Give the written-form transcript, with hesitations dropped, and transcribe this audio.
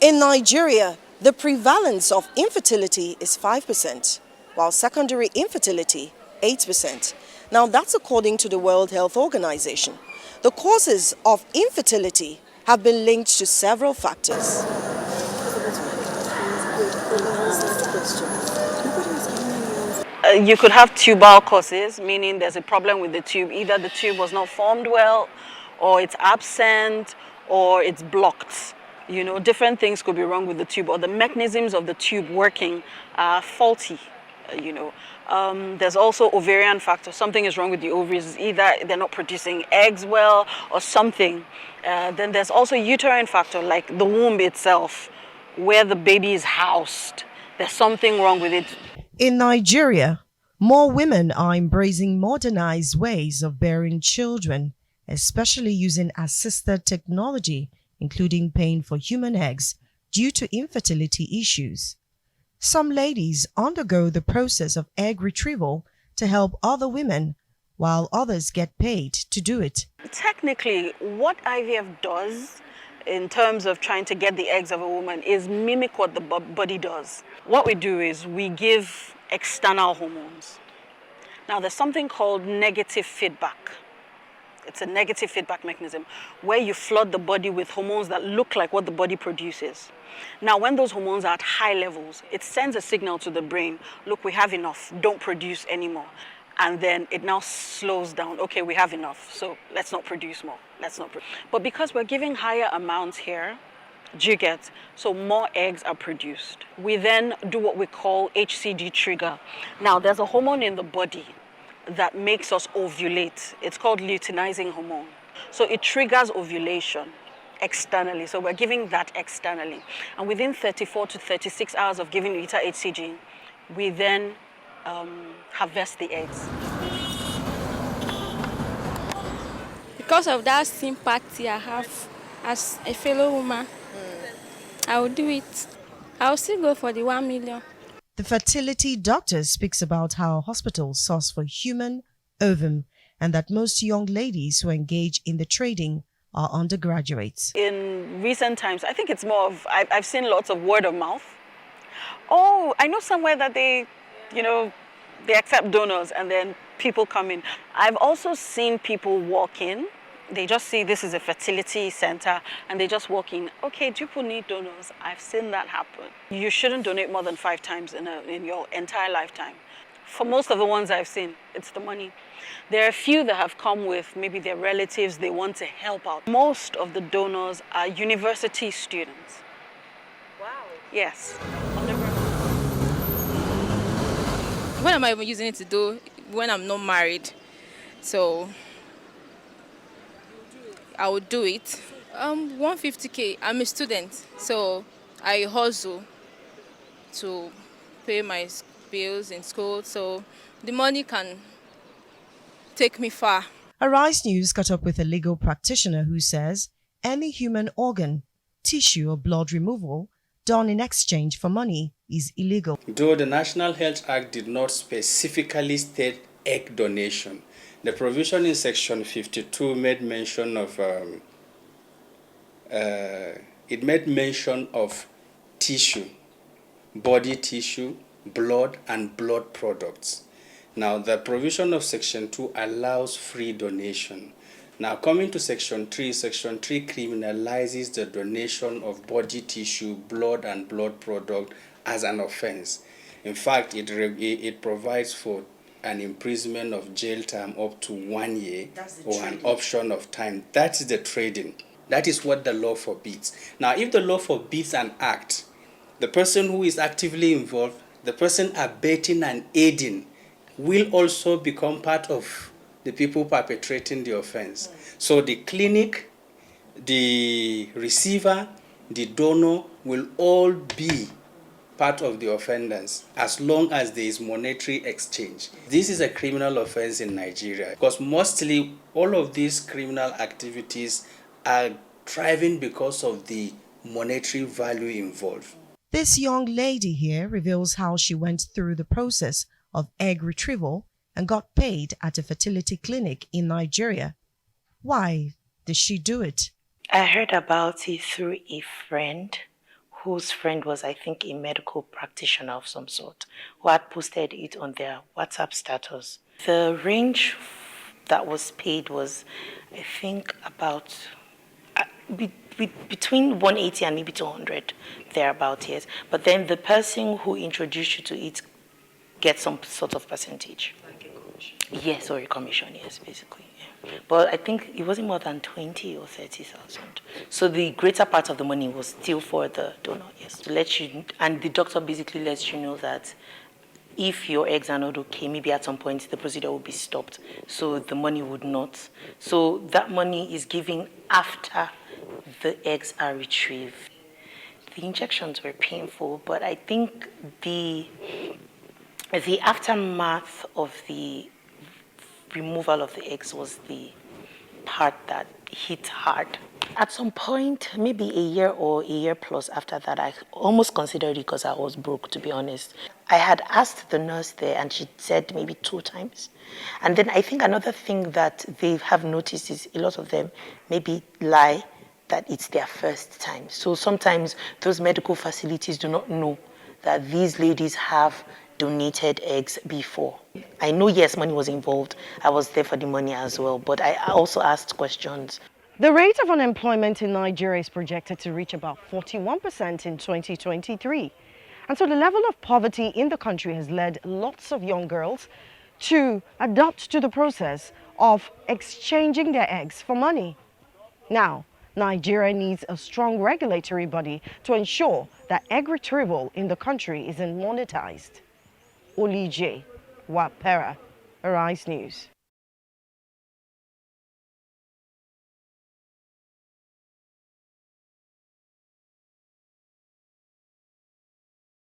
In Nigeria, the prevalence of infertility is 5%, while secondary infertility 8%. Now that's according to the World Health Organization. The causes of infertility have been linked to several factors. You could have tubal causes, meaning there's a problem with the tube. Either the tube was not formed well, or it's absent, or it's blocked. You know, different things could be wrong with the tube, or the mechanisms of the tube working are faulty. There's also ovarian factor. Something is wrong with the ovaries. Either they're not producing eggs well, or something. Then there's also uterine factor, like the womb itself, where the baby is housed. There's something wrong with it. In Nigeria, more women are embracing modernized ways of bearing children, especially using assisted technology, including paying for human eggs due to infertility issues. Some ladies undergo the process of egg retrieval to help other women, while others get paid to do it. Technically, what IVF does in terms of trying to get the eggs of a woman is mimic what the body does. What we do is we give external hormones. Now, there's something called negative feedback. It's a negative feedback mechanism where you flood the body with hormones that look like what the body produces. Now, when those hormones are at high levels, it sends a signal to the brain, look, we have enough, don't produce anymore. And then it now slows down. Okay, we have enough, so let's not produce more. But because we're giving higher amounts here, do you get? So more eggs are produced. We then do what we call HCG trigger. Now, there's a hormone in the body that makes us ovulate. It's called luteinizing hormone. So it triggers ovulation externally. So we're giving that externally. And within 34 to 36 hours of giving Luteinizing HCG, we then harvest the eggs. Because of that sympathy I have as a fellow woman, I will do it. I will still go for the 1 million. The fertility doctor speaks about how hospitals source for human ovum and that most young ladies who engage in the trading are undergraduates. In recent times, I think it's more of, I've seen lots of word of mouth. Oh, I know somewhere that they accept donors and then people come in. I've also seen people walk in. They just see this is a fertility center and they just walk in. Okay, do people need donors? I've seen that happen. You shouldn't donate more than 5 times in your entire lifetime. For most of the ones I've seen, it's the money. There are a few that have come with maybe their relatives, they want to help out. Most of the donors are university students. Wow. Yes. What am I even using it to do when I'm not married? So I would do it. 150K. I'm a student, so I hustle to pay my bills in school, so the money can take me far. Arise News caught up with a legal practitioner who says any human organ, tissue or blood removal done in exchange for money is illegal. Though the National Health Act did not specifically state egg donation, the provision in Section 52 made mention of tissue, body tissue, blood, and blood products. Now, the provision of Section 2 allows free donation. Now, coming to Section 3, Section 3 criminalizes the donation of body tissue, blood, and blood product as an offense. In fact, it provides for an imprisonment of jail time up to 1 year or an option of time. That is the trading. That is what the law forbids. Now, if the law forbids an act, the person who is actively involved, the person abetting and aiding, will also become part of the people perpetrating the offense. So the clinic, the receiver, the donor will all be part of the offenders as long as there is monetary exchange. This is a criminal offense in Nigeria because mostly all of these criminal activities are thriving because of the monetary value involved. This young lady here reveals how she went through the process of egg retrieval and got paid at a fertility clinic in Nigeria. Why did she do it? I heard about it through a friend whose friend was, I think, a medical practitioner of some sort, who had posted it on their WhatsApp status. The range that was paid was, I think, about between 180 and maybe 200, thereabout, yes. But then the person who introduced you to it gets some sort of percentage. Like a commission? Yes, or a commission, yes, basically. Yeah. But I think it wasn't more than 20 or 30,000. So the greater part of the money was still for the donor, yes. To let you, and the doctor basically lets you know that if your eggs are not okay, maybe at some point the procedure will be stopped, so the money would not. So that money is given after the eggs are retrieved. The injections were painful, but I think the aftermath of the removal of the eggs was the part that hit hard. At some point, maybe a year or a year plus after that, I almost considered it because I was broke, to be honest. I had asked the nurse there and she said maybe 2 times. And then I think another thing that they have noticed is a lot of them maybe lie that it's their first time. So sometimes those medical facilities do not know that these ladies have donated eggs before. I know, yes, money was involved. I was there for the money as well, but I also asked questions. The rate of unemployment in Nigeria is projected to reach about 41% in 2023. And so the level of poverty in the country has led lots of young girls to adapt to the process of exchanging their eggs for money. Now, Nigeria needs a strong regulatory body to ensure that egg retrieval in the country isn't monetized. Olije Wapera, Arise News.